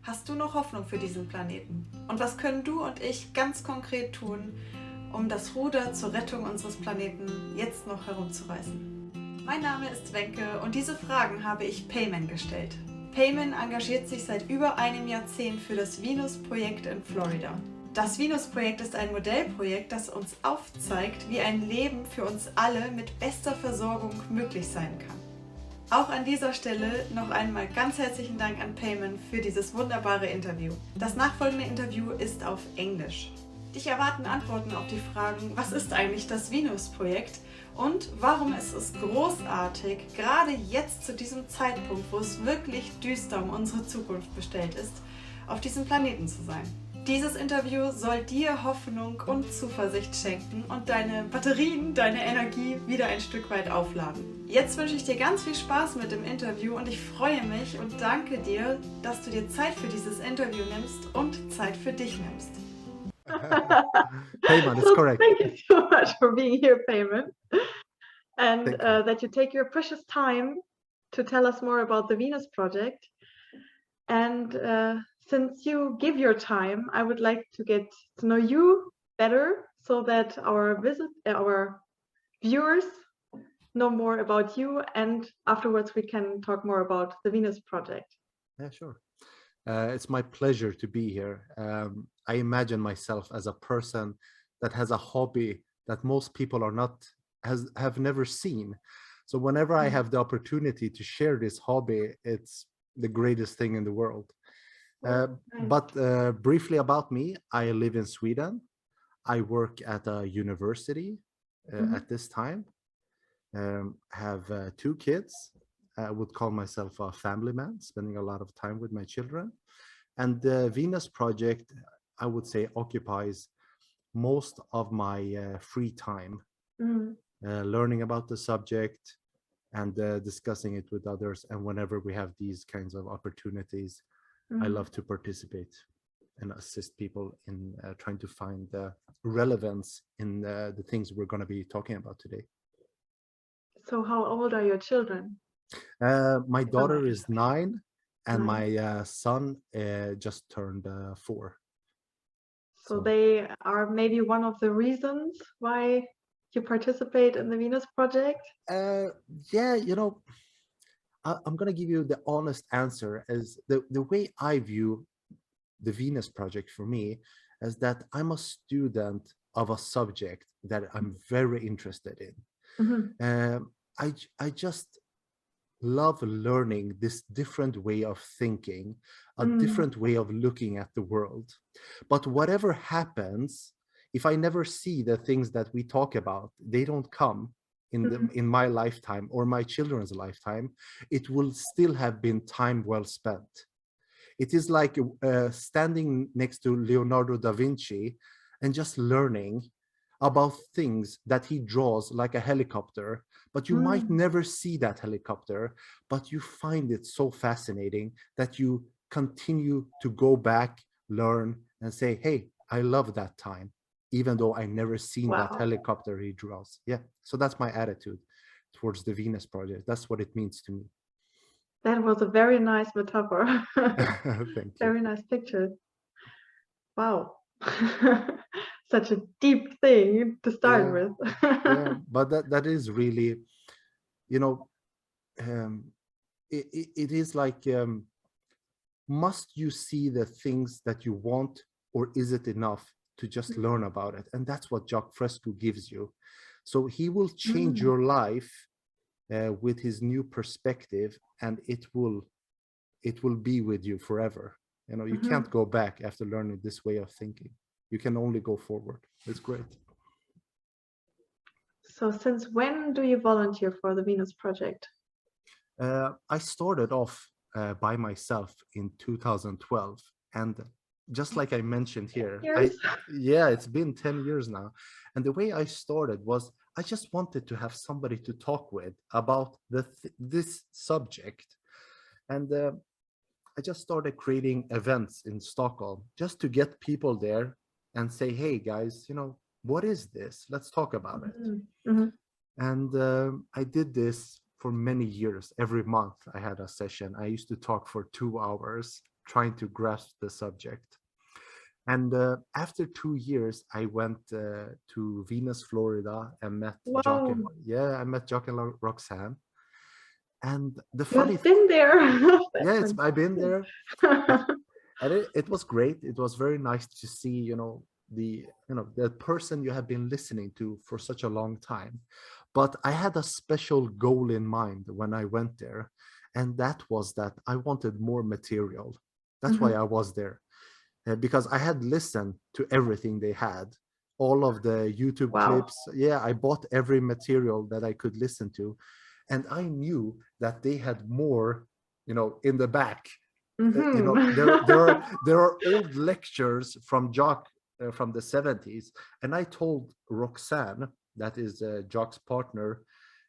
Hast du noch Hoffnung für diesen Planeten? Und was können du und ich ganz konkret tun, um das Ruder zur Rettung unseres Planeten jetzt noch herumzureißen? Mein Name ist Wenke und diese Fragen habe ich Pejman gestellt. Pejman engagiert sich seit über einem Jahrzehnt für das Projekt in Florida. Das Projekt ist ein Modellprojekt, das uns aufzeigt, wie ein Leben für uns alle mit bester Versorgung möglich sein kann. Auch an dieser Stelle noch einmal ganz herzlichen Dank an Pejman für dieses wunderbare Interview. Das nachfolgende Interview ist auf Englisch. Dich erwarten Antworten auf die Fragen, was ist eigentlich das Projekt und warum ist es großartig, gerade jetzt zu diesem Zeitpunkt, wo es wirklich düster um unsere Zukunft bestellt ist, auf diesem Planeten zu sein. Dieses Interview soll dir Hoffnung und Zuversicht schenken und deine Batterien, deine Energie wieder ein Stück weit aufladen. Jetzt wünsche ich dir ganz viel Spaß mit dem Interview und ich freue mich und danke dir, dass du dir Zeit für dieses Interview nimmst und Zeit für dich nimmst. Pejman, it's correct. Thank you so much for being here, Pejman, and that you take your precious time to tell us more about the Venus Project. And since you give your time, I would like to get to know you better so that our viewers know more about you, and afterwards we can talk more about the Venus Project. Yeah, sure. It's my pleasure to be here. I imagine myself as a person that has a hobby that most people have never seen. So whenever I have the opportunity to share this hobby, it's the greatest thing in the world. But briefly about me, I live in Sweden. I work at a university at this time. Have 2 kids. I would call myself a family man, spending a lot of time with my children. And the Venus Project, I would say, occupies most of my free time, learning about the subject and discussing it with others. And whenever we have these kinds of opportunities, I love to participate and assist people in trying to find relevance in the things we're going to be talking about today. So how old are your children? My daughter is 9 and my son just turned 4. So they are maybe one of the reasons why you participate in the Venus Project? Yeah, you know, I'm going to give you the honest answer. As the way I view the Venus Project for me is that I'm a student of a subject that I'm very interested in. I just love learning this different way of thinking, a different way of looking at the world. But whatever happens, if I never see the things that we talk about, they don't come in my lifetime or my children's lifetime, it will still have been time well spent. It is like standing next to Leonardo da Vinci and just learning about things that he draws like a helicopter, but you might never see that helicopter, but you find it so fascinating that you continue to go back, learn, and say, hey, I love that time, even though I never seen that helicopter he draws. Yeah, so that's my attitude towards the Venus Project. That's what it means to me. That was a very nice metaphor. Thank you. Very nice picture. Wow. Such a deep thing to start with. Yeah, but that is really, you know, it is like, must you see the things that you want, or is it enough to just learn about it? And that's what Jaques Fresco gives you. So he will change your life with his new perspective, and it will be with you forever. You know, you can't go back after learning this way of thinking. You can only go forward. It's great. So since when do you volunteer for the Venus Project? I started off by myself in 2012. And just like I mentioned here, it's been 10 years now. And the way I started was I just wanted to have somebody to talk with about this subject. And I just started creating events in Stockholm just to get people there and say, hey guys, you know, what is this? Let's talk about it. And I did this for many years. Every month I had a session. I used to talk for 2 hours, trying to grasp the subject. And after 2 years, I went to Venus, Florida, and met Jaques. Wow. I met Jaques and Roxanne. And the You funny have been there. yes, I've been there. And it was great. It was very nice to see, the person you have been listening to for such a long time. But I had a special goal in mind when I went there, and that was that I wanted more material. That's why I was there, because I had listened to everything they had, all of the YouTube clips. Yeah, I bought every material that I could listen to, and I knew that they had more, in the back. There are old lectures from Jaques from the 70s, and I told Roxanne, that is Jaques' partner,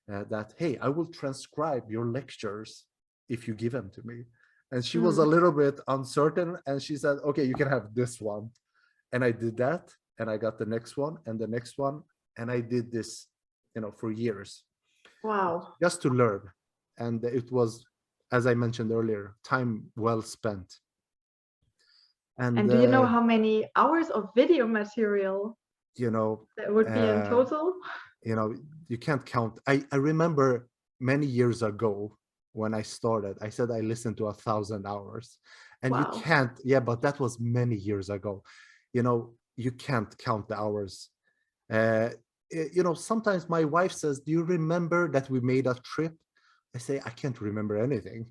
that, hey, I will transcribe your lectures if you give them to me. And she was a little bit uncertain, and she said, okay, you can have this one. And I did that, and I got the next one and the next one, and I did this, for years. Wow. Just to learn. And it was, as I mentioned earlier, time well spent. And do you know how many hours of video material that would be in total? You can't count. I remember many years ago when I started, I said I listened to 1,000 hours. And you can't, but that was many years ago. You can't count the hours. Sometimes my wife says, do you remember that we made a trip? I say, I can't remember anything.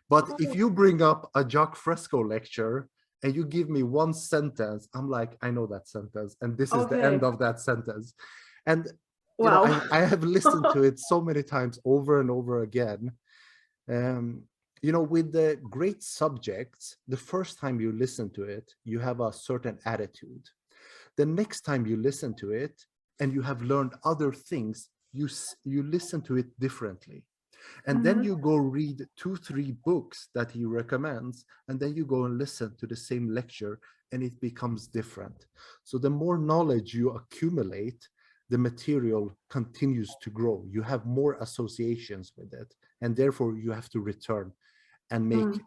But if you bring up a Jaques Fresco lecture and you give me one sentence, I'm like, I know that sentence. And this is the end of that sentence. And I have listened to it so many times over and over again. With the great subjects, the first time you listen to it, you have a certain attitude. The next time you listen to it and you have learned other things, you listen to it differently. And then you go read 2-3 books that he recommends, and then you go and listen to the same lecture, and it becomes different. So the more knowledge you accumulate, the material continues to grow. You have more associations with it, and therefore you have to return and make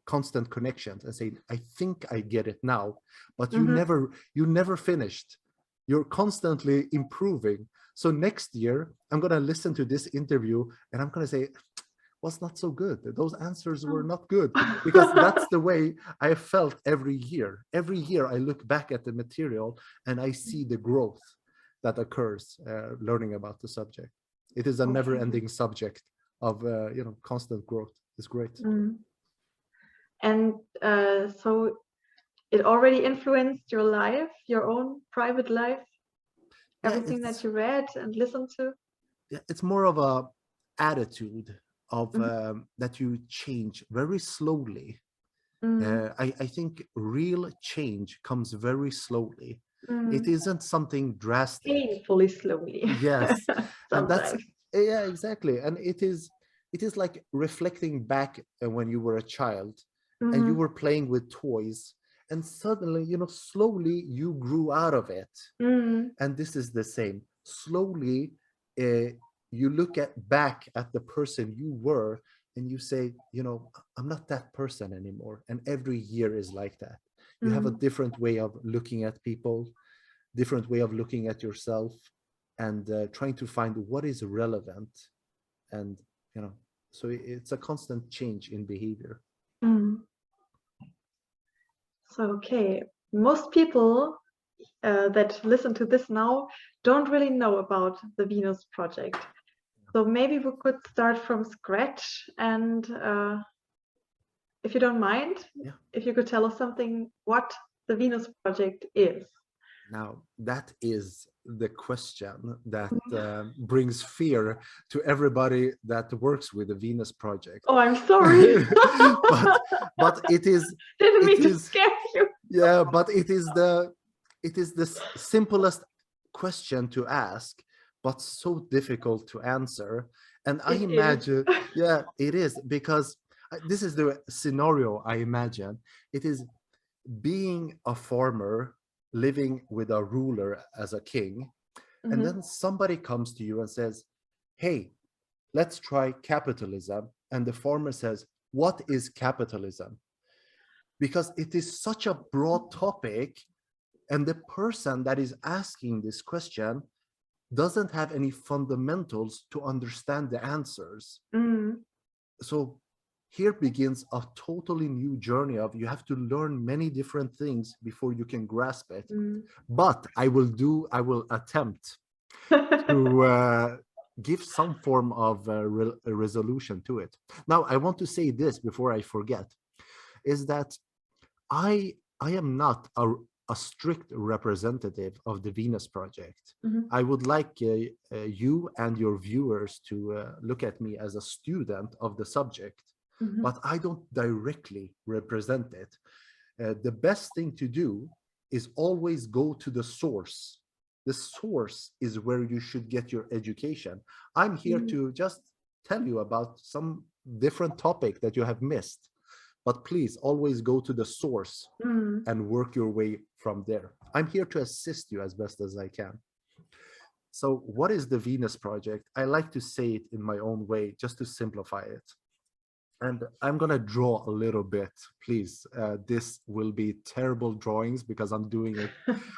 constant connections and say, I think I get it now, but you never finished. You're constantly improving. So next year, I'm going to listen to this interview and I'm going to say, was not so good. Those answers were not good, because that's the way I felt every year. Every year I look back at the material and I see the growth that occurs learning about the subject. It is a never-ending subject of constant growth. It's great. And so it already influenced your life, your own private life, everything that you read and listened to? Yeah, it's more of a attitude of that you change very slowly. I think real change comes very slowly. It isn't something drastic. Painfully slowly. Yes. And that's, exactly. And it is like reflecting back when you were a child and you were playing with toys, and suddenly, slowly you grew out of it. And this is the same. Slowly, you look back at the person you were and you say, I'm not that person anymore. And every year is like that. You have a different way of looking at people, different way of looking at yourself, and trying to find what is relevant. And, so it's a constant change in behavior. So, okay, most people that listen to this now don't really know about the Venus Project. So maybe we could start from scratch, and if you don't mind, if you could tell us something what the Venus Project is. Now, that is the question that brings fear to everybody that works with the Venus Project. Oh, I'm sorry. but it is. Didn't mean to scare you. Yeah, but it is the simplest question to ask, but so difficult to answer. And I imagine, it is, because this is the scenario I imagine. It is being a farmer, living with a ruler as a king, and then somebody comes to you and says, hey, let's try capitalism. And the farmer says, what is capitalism? because it is such a broad topic, and the person that is asking this question doesn't have any fundamentals to understand the answers. So here begins a totally new journey of you have to learn many different things before you can grasp it. But I will attempt to give some form of a resolution to it. Now, I want to say this before I forget, is that I am not a strict representative of the Venus Project. I would like you and your viewers to look at me as a student of the subject, but I don't directly represent it. The best thing to do is always go to the source. The source is where you should get your education. I'm here to just tell you about some different topic that you have missed, but please always go to the source and work your way from there. I'm here to assist you as best as I can. So what is the Venus Project? I like to say it in my own way, just to simplify it. And I'm going to draw a little bit, please. This will be terrible drawings because I'm doing it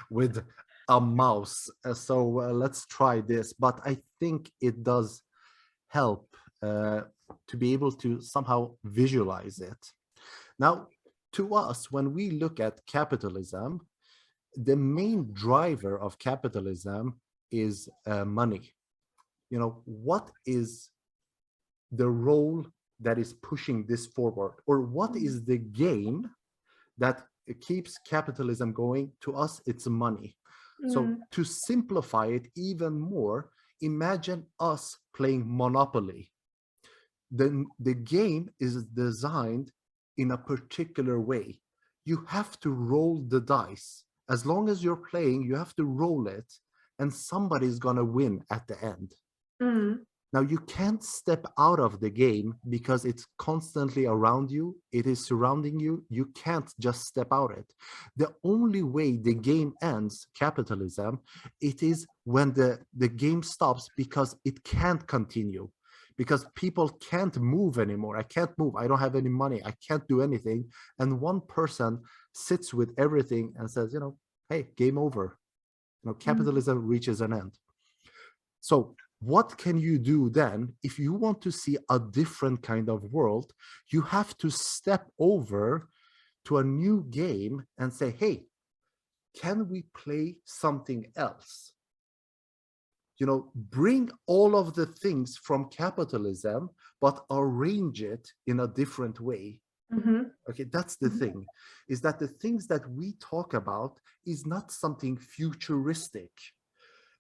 with a mouse. So let's try this. But I think it does help to be able to somehow visualize it. Now, to us, when we look at capitalism, the main driver of capitalism is money. You know, what is the role that is pushing this forward, or what is the game that keeps capitalism going? To us, it's money. So to simplify it even more, imagine us playing Monopoly. The game is designed in a particular way. You have to roll the dice. As long as you're playing, you have to roll it, and somebody's gonna win at the end. Now, you can't step out of the game because it's constantly around you. It is surrounding you. You can't just step out it. The only way the game ends, capitalism, it is when the game stops because it can't continue, because people can't move anymore. I can't move. I don't have any money. I can't do anything. And one person sits with everything and says, you know, hey, game over. You know, capitalism reaches an end. So what can you do then? If you want to see a different kind of world, you have to step over to a new game and say, hey, can we play something else? You know, bring all of the things from capitalism, but arrange it in a different way. Okay, that's the thing, is that the things that we talk about is not something futuristic.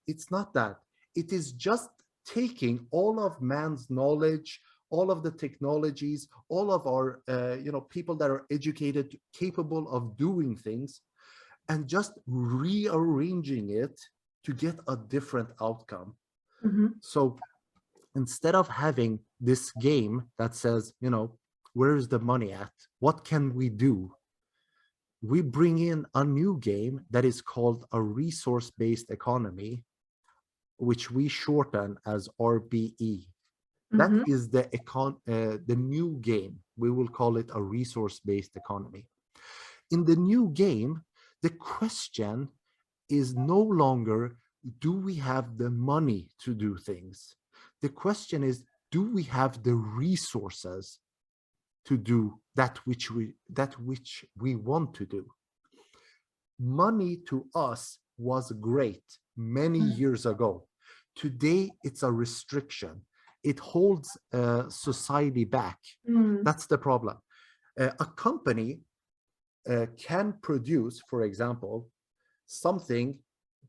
It's not that. It is just taking all of man's knowledge, all of the technologies, all of our, people that are educated, capable of doing things, and just rearranging it to get a different outcome. So instead of having this game that says, you know, where's the money at? What can we do? We bring in a new game that is called a resource-based economy, which we shorten as RBE. That is the new game. We will call it a resource-based economy. In the new game, the question is no longer, do we have the money to do things? The question is, do we have the resources to do that which we want to do? Money to us was great many years ago. Today, it's a restriction. It holds society back. That's the problem. A company can produce, for example, something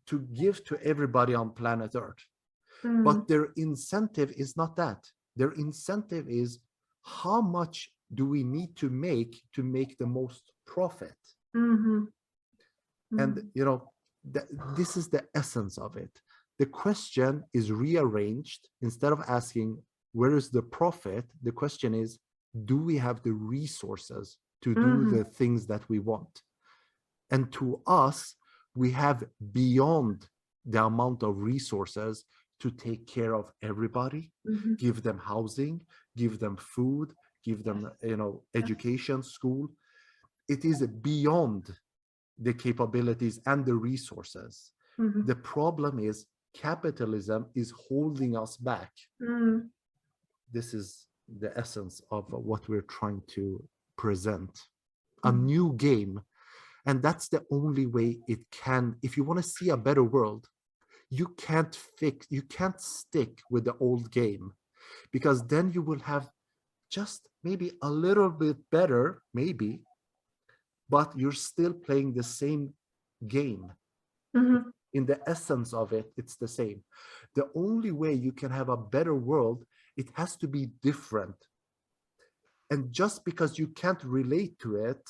to give to everybody on planet Earth. But their incentive is not that. Their incentive is, how much do we need to make the most profit? And, you know, this is the essence of it. The question is rearranged. Instead of asking, where is the profit? The question is, do we have the resources to do the things that we want? And to us, we have beyond the amount of resources to take care of everybody, give them housing, give them food, give them, education, school. it is beyond the capabilities and the resources. The problem is capitalism is holding us back. This is the essence of what we're trying to present. A new game. And that's the only way it can. If you want to see a better world, you can't stick with the old game, because then you will have just maybe a little bit better, maybe, but you're still playing the same game. In the essence of it, it's the same. The only way you can have a better world, it has to be different. And just because you can't relate to it,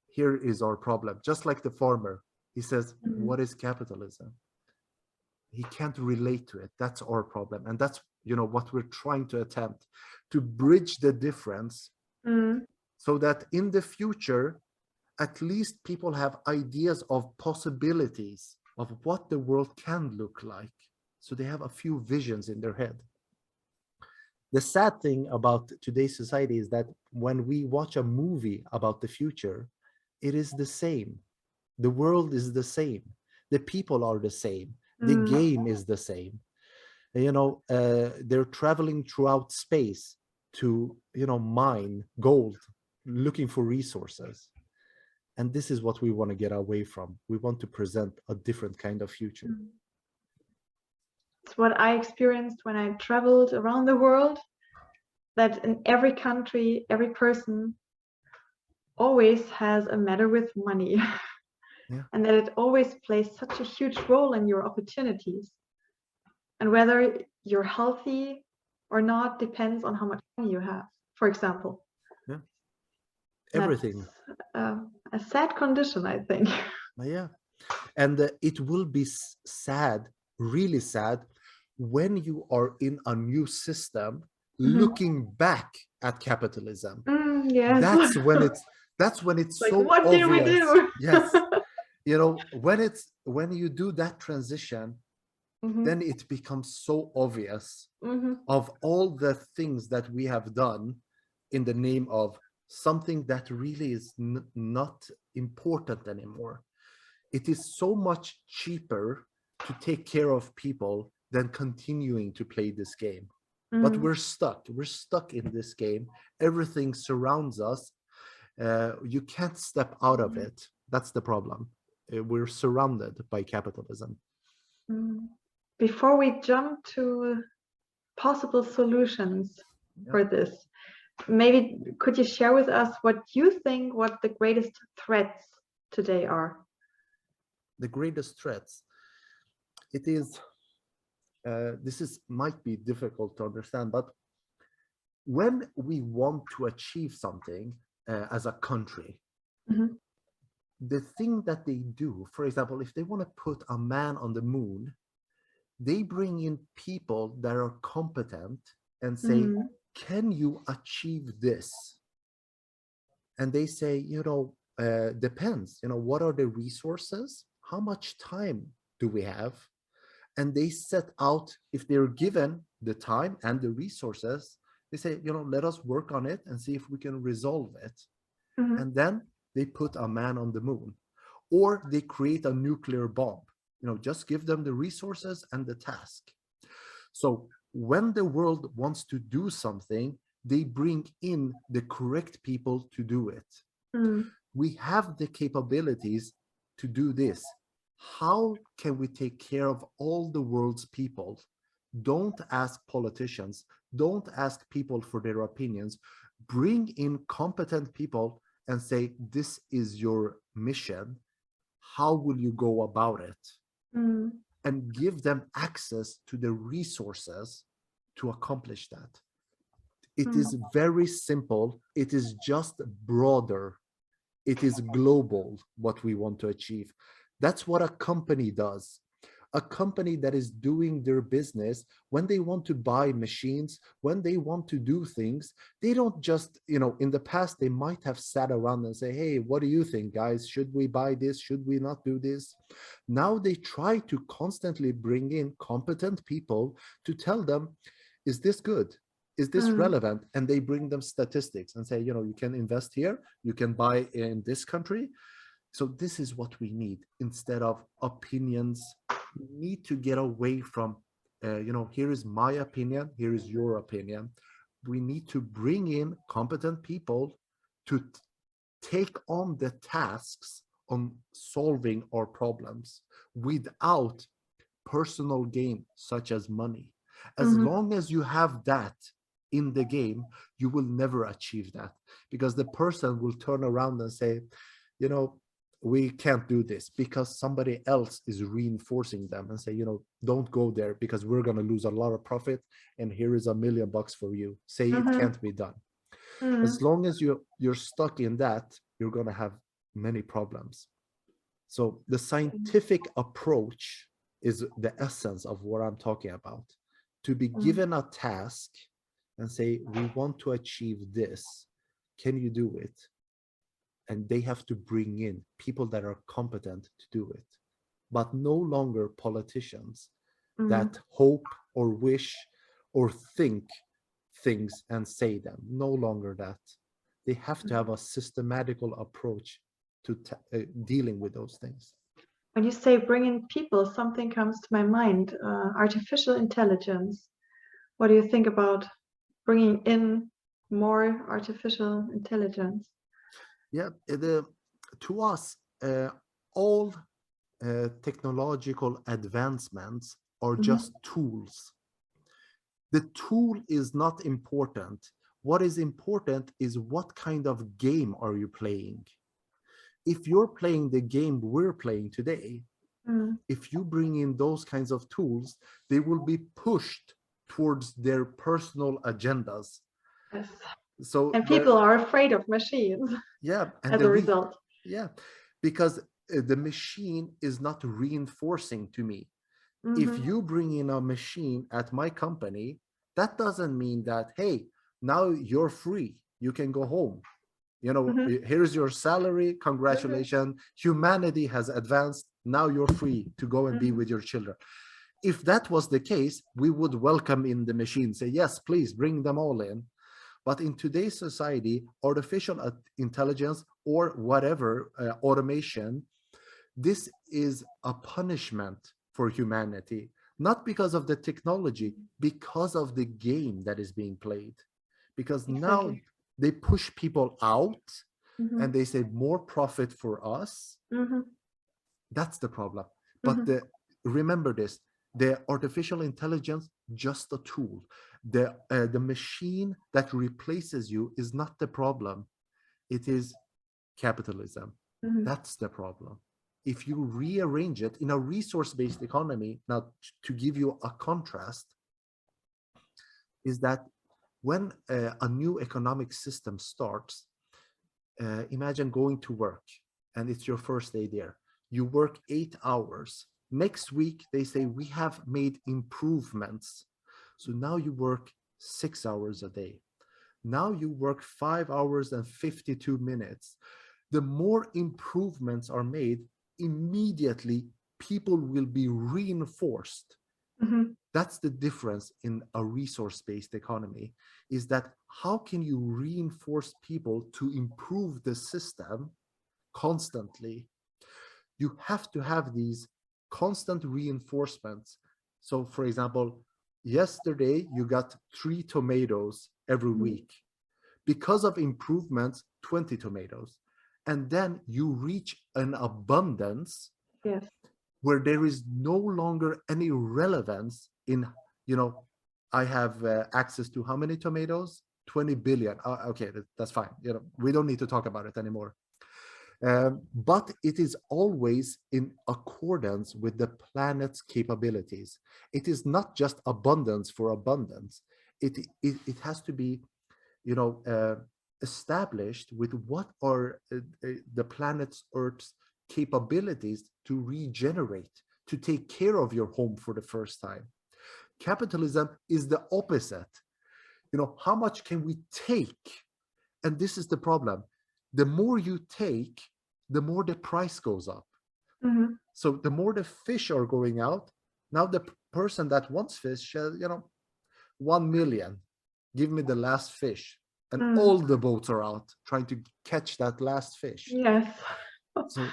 here is our problem. Just like the farmer, he says, what is capitalism? He can't relate to it. That's our problem. And that's, what we're trying to attempt, to bridge the difference, so that in the future, at least people have ideas of possibilities of what the world can look like. So they have a few visions in their head. The sad thing about today's society is that when we watch a movie about the future, it is the same. The world is the same. The people are the same. The game is the same. They're traveling throughout space to, mine gold, looking for resources. And this is what we want to get away from. We want to present a different kind of future. It's what I experienced when I traveled around the world, that in every country, every person always has a matter with money. And that it always plays such a huge role in your opportunities. And whether you're healthy or not depends on how much money you have, for example. Everything. A sad condition, I think. Yeah. And it will be sad, really sad, when you are in a new system looking back at capitalism. Yes. That's when it's like, so what obvious. did we do? Yes. When you do that transition, then it becomes so obvious of all the things that we have done in the name of something that really is not important anymore. It is so much cheaper to take care of people than continuing to play this game. But we're stuck in this game. Everything surrounds us. You can't step out of it. That's the problem. We're surrounded by capitalism. Before we jump to possible solutions for this, maybe could you share with us what you think what the greatest threats today are? The greatest threats. It is, might be difficult to understand, but when we want to achieve something as a country, the thing that they do, for example, if they want to put a man on the moon, they bring in people that are competent and say, can you achieve this? And they say, depends, what are the resources? How much time do we have? And they set out, if they're given the time and the resources, they say, let us work on it and see if we can resolve it. And then they put a man on the moon, or they create a nuclear bomb. Just give them the resources and the task. So when the world wants to do something, they bring in the correct people to do it. We have the capabilities to do this. How can we take care of all the world's people? Don't ask politicians. Don't ask people for their opinions. Bring in competent people and say, this is your mission. How will you go about it? And give them access to the resources to accomplish that. It is very simple. It is just broader. It is global, what we want to achieve. That's what a company does. A company that is doing their business, when they want to buy machines, when they want to do things, they don't just, in the past, they might have sat around and say, hey, what do you think, guys? Should we buy this? Should we not do this? Now they try to constantly bring in competent people to tell them, is this good? Is this relevant? And they bring them statistics and say, you can invest here, you can buy in this country. So this is what we need instead of opinions. We need to get away from, here is my opinion, here is your opinion. We need to bring in competent people to take on the tasks on solving our problems without personal gain, such as money. As long as you have that in the game, you will never achieve that, because the person will turn around and say, we can't do this, because somebody else is reinforcing them and say, don't go there because we're going to lose a lot of profit, and here is $1 million for you. Say it can't be done. As long as you're stuck in that, you're going to have many problems. So the scientific approach is the essence of what I'm talking about. To be given a task and say, we want to achieve this, can you do it? And they have to bring in people that are competent to do it, but no longer politicians that hope or wish or think things and say them. No longer that. They have to have a systematical approach to dealing with those things. When you say bring in people, something comes to my mind, artificial intelligence. What do you think about bringing in more artificial intelligence? Yeah, to us, all technological advancements are just tools. The tool is not important. What is important is what kind of game are you playing? If you're playing the game we're playing today, if you bring in those kinds of tools, they will be pushed towards their personal agendas. Yes. So and people are afraid of machines. Yeah, and as a result. Yeah, because the machine is not reinforcing to me. If you bring in a machine at my company, that doesn't mean that, hey, now you're free, you can go home. Here's your salary, congratulations, humanity has advanced, now you're free to go and be with your children. If that was the case, we would welcome in the machine, say, yes, please bring them all in. But in today's society, artificial intelligence or whatever automation, this is a punishment for humanity, not because of the technology, because of the game that is being played. Because now they push people out and they say more profit for us. That's the problem. But remember this, the artificial intelligence, just a tool. The machine that replaces you is not the problem. It is capitalism. That's the problem. If you rearrange it in a resource-based economy, now to give you a contrast, is that when a new economic system starts, imagine going to work and it's your first day there. You work 8 hours. Next week, they say, we have made improvements. So now you work 6 hours a day. Now you work 5 hours and 52 minutes. The more improvements are made, immediately people will be reinforced. That's the difference in a resource-based economy, is that how can you reinforce people to improve the system constantly? You have to have these constant reinforcements. So for example, yesterday you got 3 tomatoes every week. Because of improvements, 20 tomatoes. And then you reach an abundance where there is no longer any relevance in, I have access to how many tomatoes? 20 billion. Okay, that's fine. We don't need to talk about it anymore. But it is always in accordance with the planet's capabilities. It is not just abundance for abundance. It has to be, established with what are the planet's Earth's capabilities to regenerate, to take care of your home for the first time. Capitalism is the opposite. How much can we take? And this is the problem. The more you take, the more the price goes up. So the more the fish are going out, now the person that wants fish, 1 million. give me the last fish. And Mm. all the boats are out trying to catch that last fish. Yes. So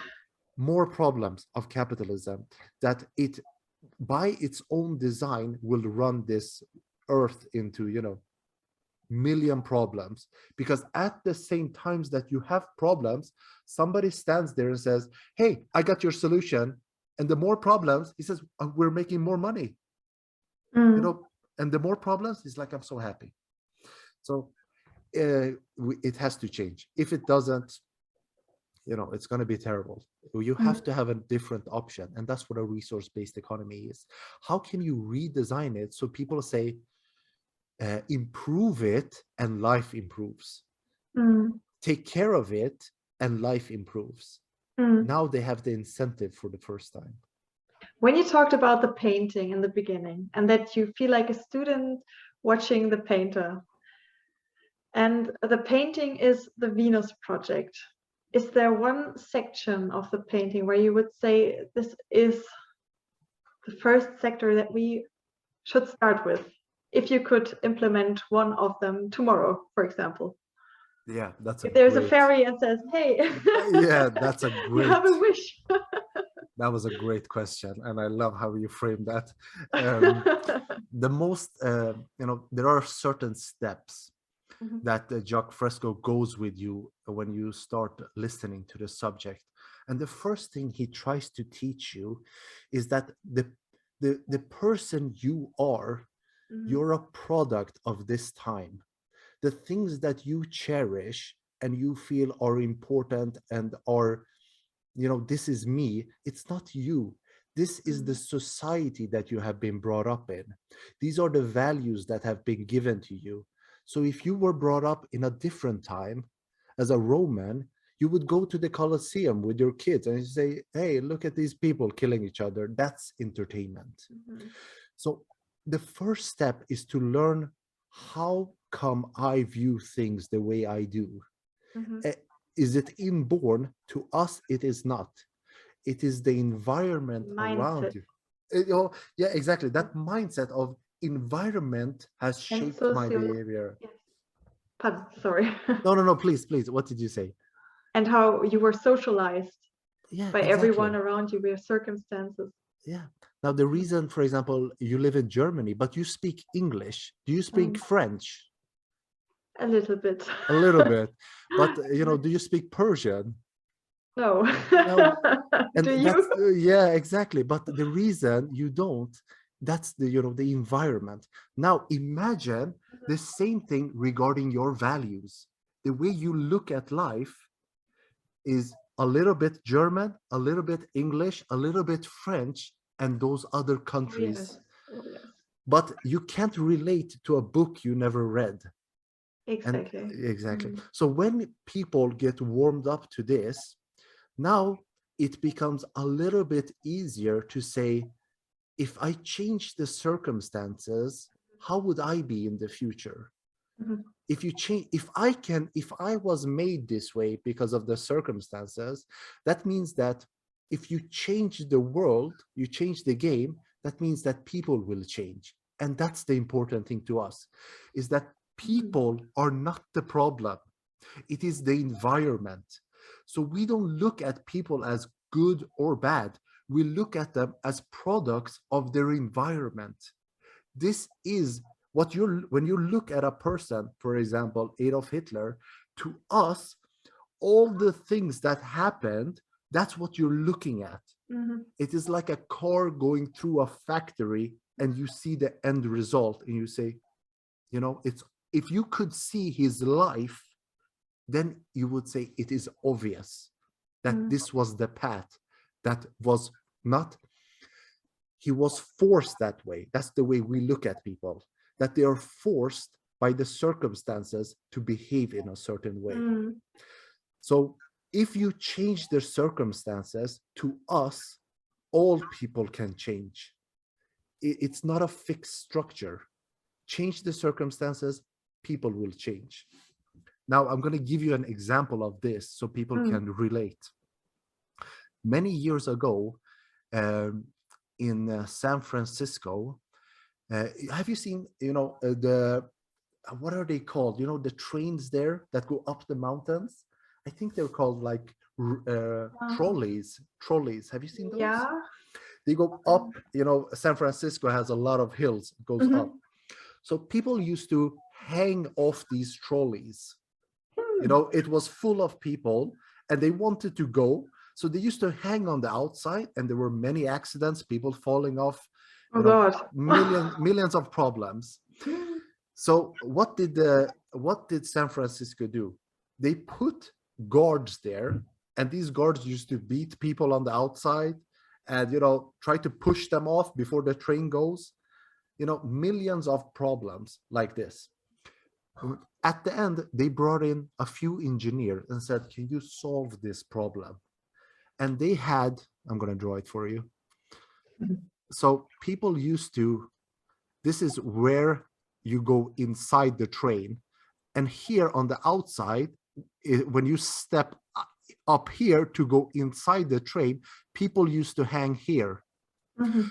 more problems of capitalism that it, by its own design, will run this earth into, million problems, because at the same times that you have problems, somebody stands there and says, hey, I got your solution. And the more problems, he says, we're making more money. Mm. And the more problems, he's like, I'm so happy. So it has to change. If it doesn't, it's going to be terrible. You have to have a different option. And that's what a resource-based economy is. How can you redesign it so people say, improve it and life improves? Take care of it and life improves. Now they have the incentive for the first time. When you talked about the painting in the beginning, and that you feel like a student watching the painter, and the painting is the Venus project, is there one section of the painting where you would say this is the first sector that we should start with, if you could implement one of them tomorrow, for example? Yeah, that's if there's a fairy and says, hey, yeah, that's a great, you have a wish. That was a great question, and I love how you framed that. The most, there are certain steps that Jaques Fresco goes with you when you start listening to the subject. And the first thing he tries to teach you is that the person you are, you're a product of this time. The things that you cherish and you feel are important and are, this is me, it's not you. This is the society that you have been brought up in. These are the values that have been given to you. So if you were brought up in a different time as a Roman, you would go to the Colosseum with your kids and you say, hey, look at these people killing each other. That's entertainment. So the first step is to learn, how come I view things the way I do? Is it inborn? To us, it is not. It is the environment around you. Yeah, exactly. That mindset of environment has shaped my behavior. Yes. Pardon, sorry. No, please. What did you say? And how you were socialized by everyone exactly. around you, with circumstances. Yeah. Now, the reason, for example, you live in Germany, but you speak English. Do you speak French? A little bit. A little bit. But, do you speak Persian? No. No. And do that's, you? yeah, exactly. But the reason you don't, that's the environment. Now, imagine the same thing regarding your values. The way you look at life is a little bit German, a little bit English, a little bit French, and those other countries. Yes. But you can't relate to a book you never read. Exactly. And so when people get warmed up to this, now it becomes a little bit easier to say, if I change the circumstances, how would I be in the future? If you change, if I was made this way because of the circumstances, that means that if you change the world, you change the game, that means that people will change. And that's the important thing to us, is that people are not the problem. It is the environment. So we don't look at people as good or bad. We look at them as products of their environment. This is what when you look at a person, for example, Adolf Hitler, to us, all the things that happened, that's what you're looking at. It is like a car going through a factory and you see the end result and you say, it's, if you could see his life, then you would say it is obvious that this was the path that was not, he was forced that way. That's the way we look at people, that they are forced by the circumstances to behave in a certain way. So if you change the circumstances, to us, all people can change. It's not a fixed structure. Change the circumstances, people will change. Now, I'm going to give you an example of this so people can relate. Many years ago, in San Francisco, have you seen, the what are they called? You know, the trains there that go up the mountains. I think they're called like trolleys. Trolleys. Have you seen those? Yeah. They go up. You know, San Francisco has a lot of hills. It goes up. So people used to hang off these trolleys. You know, it was full of people and they wanted to go. So they used to hang on the outside, and there were many accidents, people falling off, Oh God. millions of problems. So what did San Francisco do? They put guards there, and these guards used to beat people on the outside and, you know, try to push them off before the train goes. You know, millions of problems like this. At the end, they brought in a few engineers and said, can you solve this problem? And they had, I'm going to draw it for you. So people used to, this is where you go inside the train. And here on the outside, when you step up here to go inside the train, people used to hang here.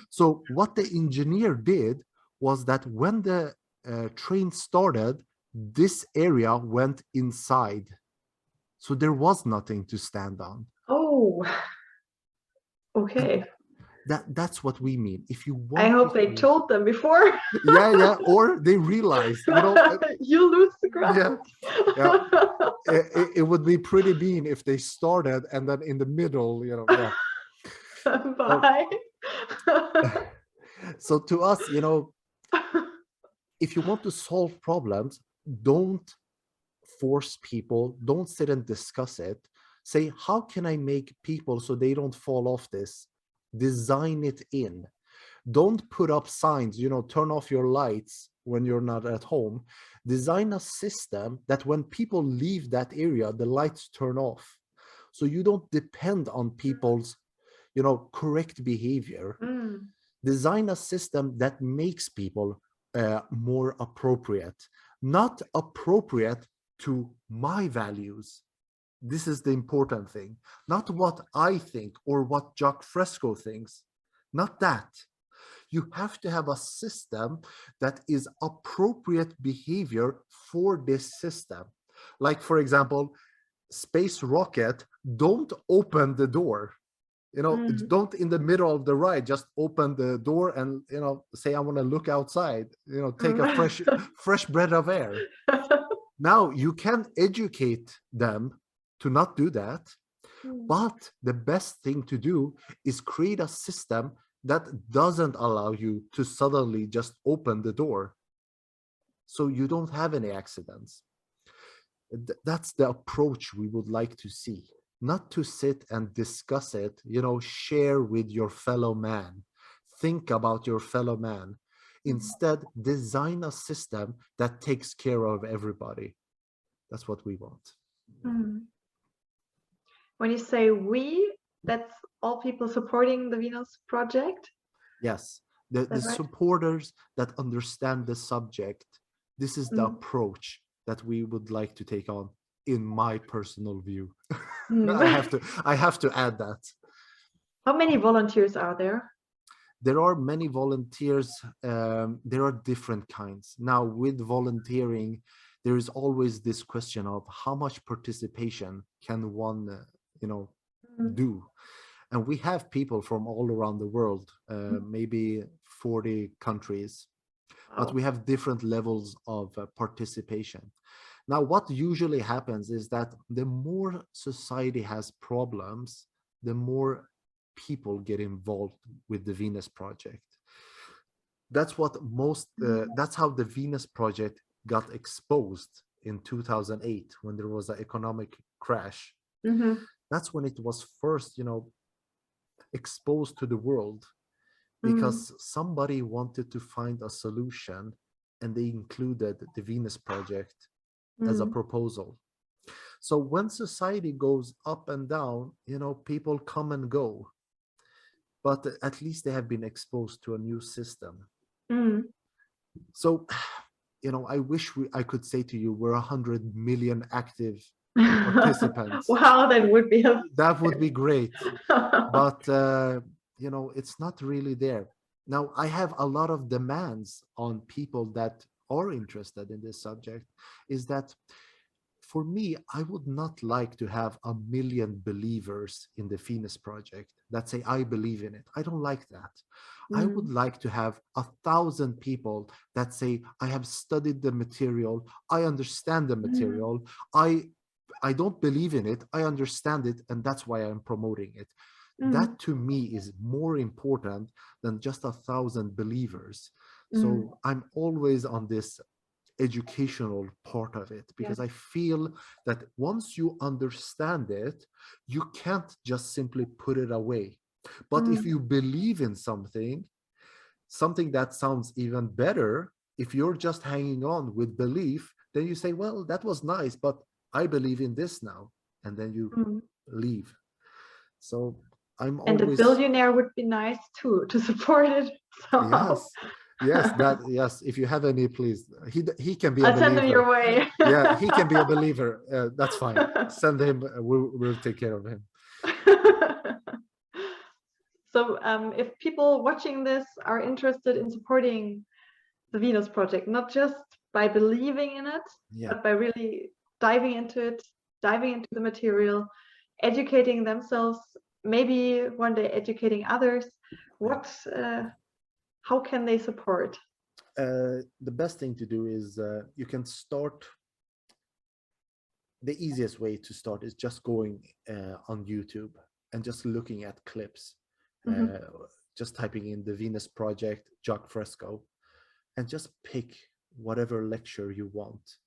So what the engineer did was that when the train started, this area went inside. So there was nothing to stand on. Oh, okay. That's what we mean. If you want, I hope they told them before. yeah, or they realized, you know, you lose the ground. Yeah. It would be pretty mean if they started and then in the middle, you know, yeah. Bye. So to us, you know, if you want to solve problems, don't force people, don't sit and discuss it. Say, how can I make people so they don't fall off this? Design it in. Don't put up signs, you know, turn off your lights when you're not at home. Design a system that when people leave that area, the lights turn off. So you don't depend on people's, you know, correct behavior. Design a system that makes people more appropriate, not appropriate to my values. This is the important thing, not what I think or what Jaques Fresco thinks, not that. You have to have a system that is appropriate behavior for this system. Like, for example, space rocket, don't open the door. You know, don't in the middle of the ride just open the door and, you know, say, I want to look outside, you know, take a fresh breath of air. Now you can educate them to not do that, but the best thing to do is create a system that doesn't allow you to suddenly just open the door, so you don't have any accidents. That's the approach we would like to see. Not to sit and discuss it, you know, share with your fellow man, think about your fellow man. Instead, design a system that takes care of everybody. That's what we want. When you say we, that's all people supporting the Venus project? Yes, the right? supporters that understand the subject. This is the approach that we would like to take on, in my personal view. I have to add that. How many volunteers are there? There are many volunteers. There are different kinds. Now, with volunteering, there is always this question of how much participation can one, you know, do. And we have people from all around the world, maybe 40 countries, but we have different levels of participation. Now, what usually happens is that the more society has problems, the more people get involved with the Venus Project. That's what that's how the Venus Project got exposed in 2008 when there was an economic crash. That's when it was first, you know, exposed to the world, because somebody wanted to find a solution, and they included the Venus Project as a proposal. So when society goes up and down, you know, people come and go, but at least they have been exposed to a new system. So, you know, I wish I could say to you, we're 100 million active participants. Wow, that would be great. But, you know, it's not really there. Now, I have a lot of demands on people that are interested in this subject is that for me, I would not like to have 1,000,000 believers in the Venus project that say, I believe in it. I don't like that. I would like to have 1,000 people that say, I have studied the material. I understand the material. I don't believe in it. I understand it. And that's why I'm promoting it. That to me is more important than just 1,000 believers. So I'm always on this educational part of it, because I feel that once you understand it, you can't just simply put it away. But if you believe in something that sounds even better, if you're just hanging on with belief, then you say, well, that was nice, but I believe in this now. And then you leave. So I'm And always... a billionaire would be nice too, to support it somehow. Yes, if you have any, please, he can be a I'll believer. send him your way. Yeah, he can be a believer. That's fine. Send him. We'll take care of him. So if people watching this are interested in supporting the Venus project, not just by believing in it, but by really diving into it, diving into the material, educating themselves, maybe one day educating others, how can they support? The best thing to do is you can start. The easiest way to start is just going on YouTube and just looking at clips, just typing in the Venus Project, Jaques Fresco, and just pick whatever lecture you want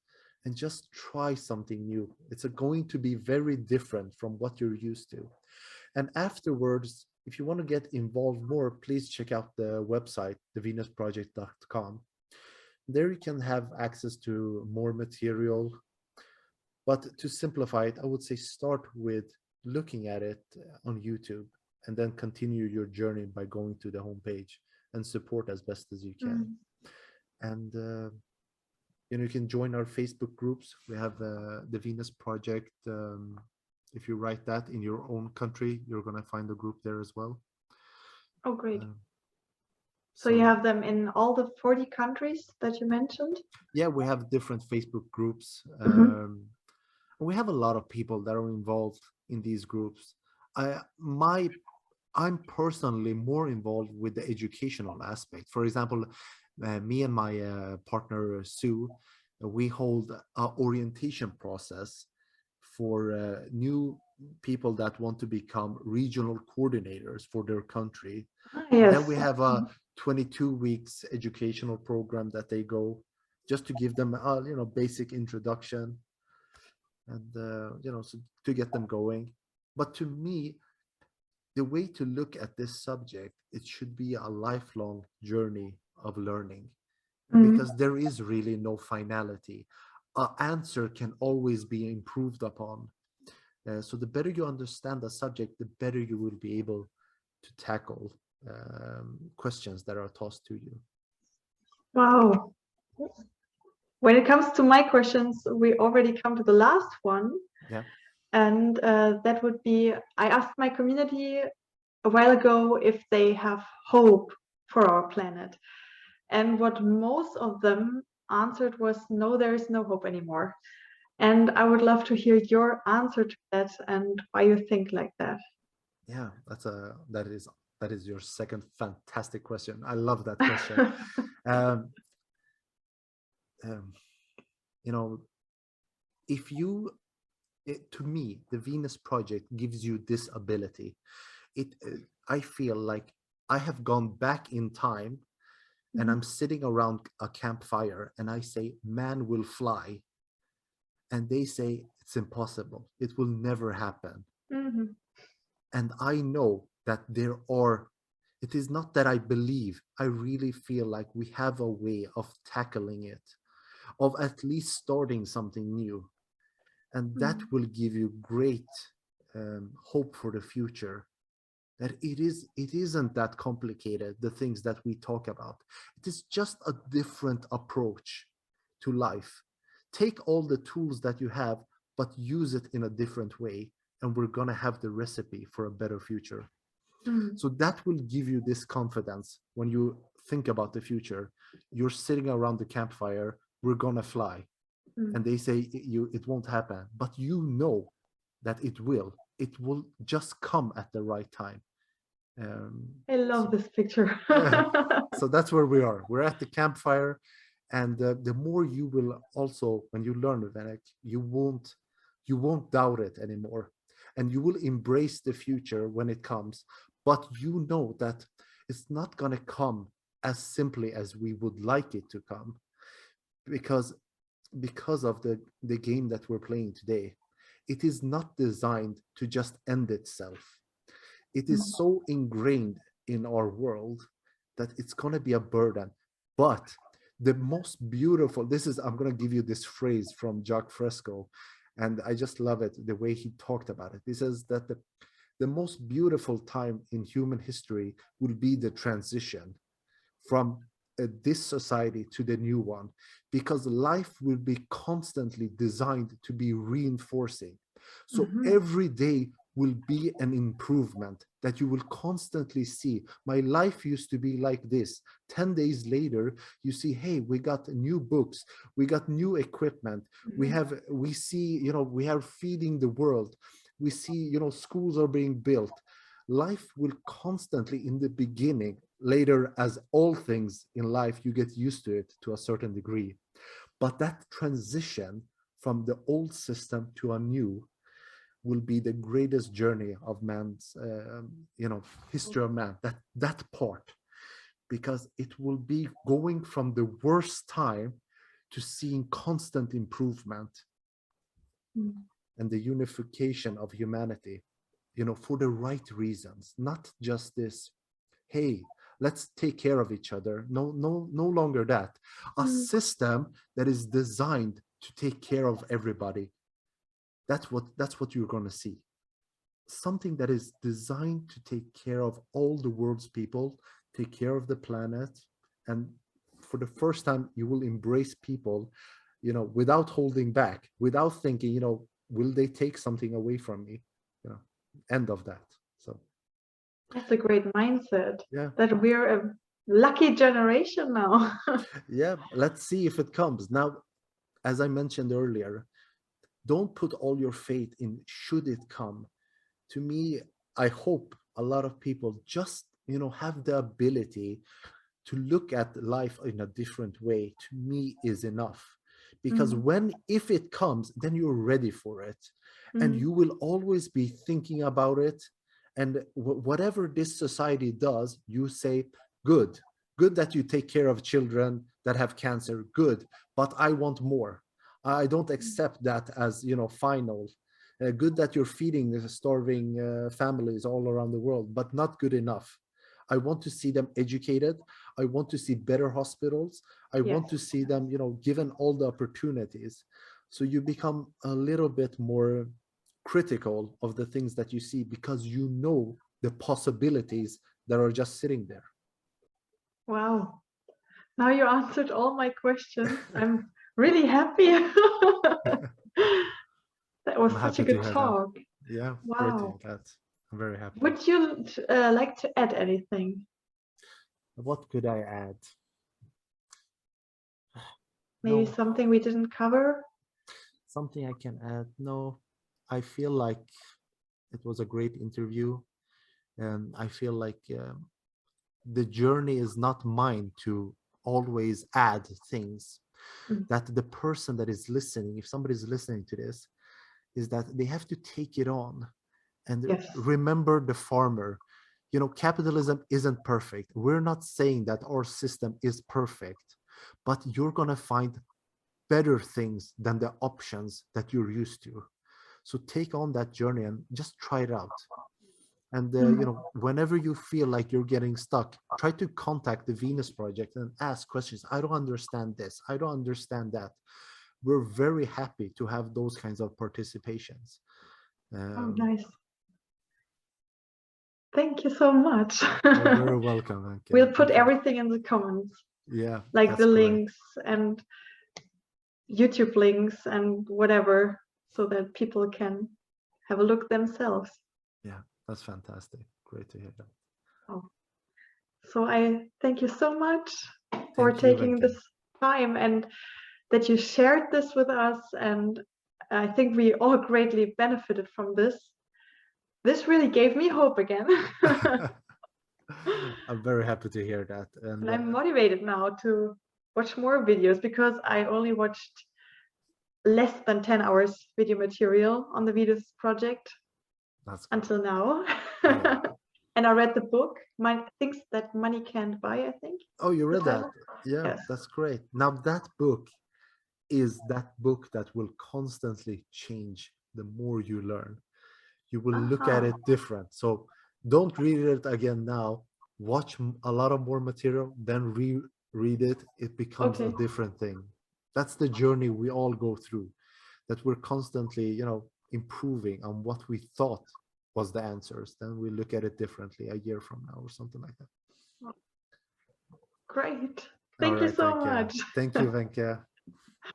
and just try something new. It's going to be very different from what you're used to. And afterwards, if you want to get involved more, please check out the website, thevenusproject.com. There you can have access to more material. But to simplify it, I would say start with looking at it on YouTube and then continue your journey by going to the homepage and support as best as you can. And you can join our Facebook groups. We have the Venus Project. If you write that in your own country, you're going to find the group there as well. Oh, great. So you have them in all the 40 countries that you mentioned? Yeah, we have different Facebook groups. We have a lot of people that are involved in these groups. I'm personally more involved with the educational aspect. For example, me and my partner, Sue, we hold an orientation process for new people that want to become regional coordinators for their country. Then we have a 22 weeks educational program that they go just to give them a basic introduction and so to get them going. But to me, the way to look at this subject, it should be a lifelong journey of learning, because there is really no finality. An answer can always be improved upon. So the better you understand the subject, the better you will be able to tackle questions that are tossed to you. Wow. When it comes to my questions, we already come to the last one. Yeah. And that would be, I asked my community a while ago if they have hope for our planet. And what most of them answered was, no, there is no hope anymore. And I would love to hear your answer to that and why you think like that. Yeah, that is your second fantastic question. I love that question. To me, the Venus Project gives you this ability. I feel like I have gone back in time and I'm sitting around a campfire and I say, man will fly. And they say, it's impossible. It will never happen. And I know that it is not that I believe, I really feel like we have a way of tackling it, of at least starting something new. And that will give you great hope for the future. That it isn't that complicated, the things that we talk about. It is just a different approach to life. Take all the tools that you have, but use it in a different way. And we're going to have the recipe for a better future. So that will give you this confidence when you think about the future. You're sitting around the campfire, we're gonna fly. And they say it won't happen, but you know that it will just come at the right time. I love this picture. So that's where we are. We're at the campfire, and the more you will also, when you learn Venek, you won't doubt it anymore, and you will embrace the future when it comes. But you know that it's not gonna come as simply as we would like it to come, because of the game that we're playing today. It is not designed to just end itself. It is so ingrained in our world that it's going to be a burden. But the most beautiful, I'm going to give you this phrase from Jaques Fresco, and I just love it, the way he talked about it. He says that the most beautiful time in human history will be the transition from this society to the new one, because life will be constantly designed to be reinforcing. So every day will be an improvement that you will constantly see. My life used to be like this. 10 days later, you see, hey, we got new books, we got new equipment, we see, we are feeding the world. We see, schools are being built. Life will constantly, in the beginning, later, as all things in life, you get used to it to a certain degree. But that transition from the old system to a new will be the greatest journey of man's, history of man, that part, because it will be going from the worst time to seeing constant improvement and the unification of humanity, for the right reasons, not just this, hey, let's take care of each other. No longer that. A system that is designed to take care of everybody. That's what you're going to see. Something that is designed to take care of all the world's people, take care of the planet, and for the first time, you will embrace people, without holding back, without thinking, will they take something away from me? End of that. So that's a great mindset. Yeah. That we're a lucky generation now. Yeah, let's see if it comes. Now, as I mentioned earlier, don't put all your faith in should it come. To me, I hope a lot of people just, have the ability to look at life in a different way. To me, is enough. Because if it comes, then you're ready for it. And you will always be thinking about it. And whatever this society does, you say, good that you take care of children that have cancer, good, but I want more. I don't accept that as, final. Good that you're feeding the starving families all around the world, but not good enough. I want to see them educated. I want to see better hospitals. I want to see them, given all the opportunities. So you become a little bit more critical of the things that you see, because you know the possibilities that are just sitting there. Wow. Now you answered all my questions. I'm really happy. That was such a good talk. Yeah, wow. I'm very happy. Would you like to add anything? What could I add? Maybe something we didn't cover? Something I can add? No, I feel like it was a great interview. And I feel like the journey is not mine to always add things. That the person that is listening, if somebody is listening to this, is that they have to take it on and remember the farmer. Capitalism isn't perfect. We're not saying that our system is perfect, but you're going to find better things than the options that you're used to. So take on that journey and just try it out. And, whenever you feel like you're getting stuck, try to contact the Venus Project and ask questions. I don't understand this. I don't understand that. We're very happy to have those kinds of participations. Oh, nice. Thank you so much. You're very welcome. Okay. We'll put everything in the comments. Yeah. Like the links and YouTube links and whatever, so that people can have a look themselves. Yeah, that's fantastic. great to hear that. Oh. So I thank you so much for Thank you, taking Venke. this time and that you shared this with us. And I think we all greatly benefited from this. This really gave me hope again. I'm very happy to hear that. And I'm motivated now to watch more videos because I only watched less than 10 hours video material on the Vides project that's until now. Oh. And I read the book, Things That Money Can't Buy, I think. Oh, you read that? title? Yeah, Yes. that's great. Now that book is that book that will constantly change the more you learn. You will look at it different. So don't read it again now. Watch a lot of more material, then reread it. It becomes a Okay. different thing. That's the journey we all go through, that we're constantly, improving on what we thought was the answers. Then we look at it differently a year from now or something like that. Great. All Thank you right, so Venke. much. Thank you, Venke.